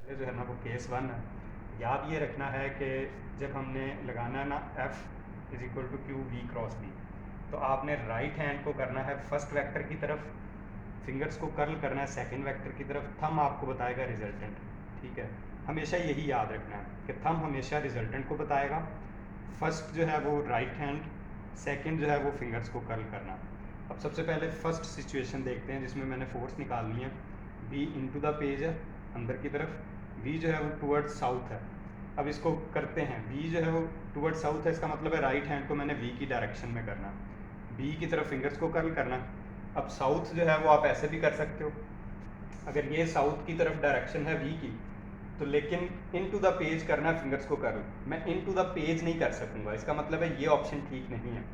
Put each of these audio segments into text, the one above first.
जो है ना वो केस वन है। याद ये रखना है कि जब हमने लगाना है ना F is equal to q v cross B, तो आपने राइट हैंड को करना है फर्स्ट वेक्टर की तरफ, फिंगर्स को कर्ल करना है सेकंड वेक्टर की तरफ, थंब आपको बताएगा रिजल्टेंट। ठीक है, हमेशा यही याद रखना है कि थंब हमेशा रिजल्टेंट को बताएगा, फर्स्ट जो है वो राइट हैंड, सेकंड जो है वो फिंगर्स को कर्ल करना। अब सबसे पहले फर्स्ट सिचुएशन देखते हैं जिसमें मैंने फोर्स निकालनी है। बी इनटू द पेज है अंदर की तरफ, वी जो है वो टूवर्ड्स साउथ है। अब इसको करते हैं, वी जो है वो टूवर्ड्स साउथ है, इसका मतलब है राइट हैंड को मैंने वी की डायरेक्शन में करना, बी की तरफ फिंगर्स को कर्ल करना। अब साउथ जो है वो आप ऐसे भी कर सकते हो, अगर ये साउथ की तरफ डायरेक्शन है वी की, तो लेकिन इन टू द पेज करना है फिंगर्स को कर्ल, मैं इन टू द पेज नहीं कर सकूंगा, इसका मतलब है ये ऑप्शन ठीक नहीं है।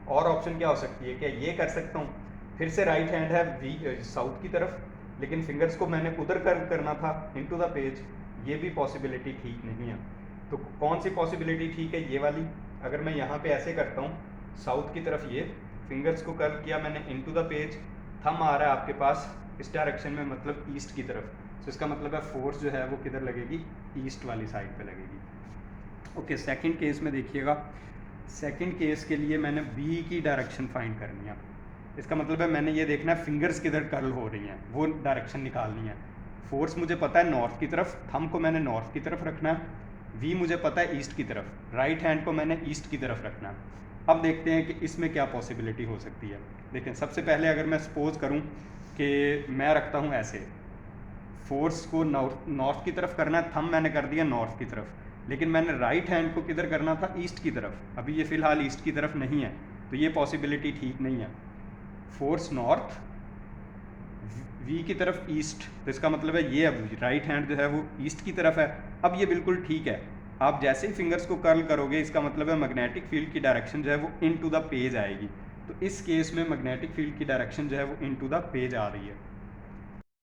और ऑप्शन क्या हो सकती है, क्या ये कर सकता हूँ, फिर से राइट हैंड है वी साउथ की तरफ, लेकिन फिंगर्स को मैंने उधर कर्ल करना था इन टू द पेज, ये भी पॉसिबिलिटी ठीक नहीं है। तो कौन सी पॉसिबिलिटी ठीक है, ये वाली। अगर मैं यहाँ पे ऐसे करता हूँ साउथ की तरफ, ये फिंगर्स को कर्ल किया मैंने इन टू द पेज, थंब आ रहा है आपके पास इस डायरेक्शन में, मतलब ईस्ट की तरफ, तो इसका मतलब है फोर्स जो है वो किधर लगेगी, ईस्ट वाली साइड पे लगेगी। ओके, सेकंड केस में देखिएगा, सेकंड केस के लिए मैंने बी की डायरेक्शन फाइंड करनी है। इसका मतलब है मैंने ये देखना है फिंगर्स किधर कर्ल हो रही हैं, वो डायरेक्शन निकालनी है। फोर्स मुझे पता है नॉर्थ की तरफ, थंब को मैंने नॉर्थ की तरफ रखना है, वी मुझे पता है ईस्ट की तरफ, राइट हैंड को मैंने ईस्ट की तरफ रखना है। अब देखते हैं कि इसमें क्या पॉसिबिलिटी हो सकती है। देखें, सबसे पहले अगर मैं सपोज करूं कि मैं रखता हूं ऐसे, फोर्स को नॉर्थ की तरफ करना है, थंब मैंने कर दिया नॉर्थ की तरफ, लेकिन मैंने राइट हैंड को किधर करना था, ईस्ट की तरफ। अभी ये फ़िलहाल ईस्ट की तरफ नहीं है, तो ये पॉसिबिलिटी ठीक नहीं है। फोर्स नॉर्थ, वी की तरफ ईस्ट, तो इसका मतलब है ये अब राइट हैंड जो है वो ईस्ट की तरफ है। अब ये बिल्कुल ठीक है, आप जैसे ही फिंगर्स को कर्ल करोगे इसका मतलब है मैग्नेटिक फील्ड की डायरेक्शन जो है वो इन टू द पेज आएगी। तो इस केस में मैग्नेटिक फील्ड की डायरेक्शन जो है वो इन टू द पेज आ रही है।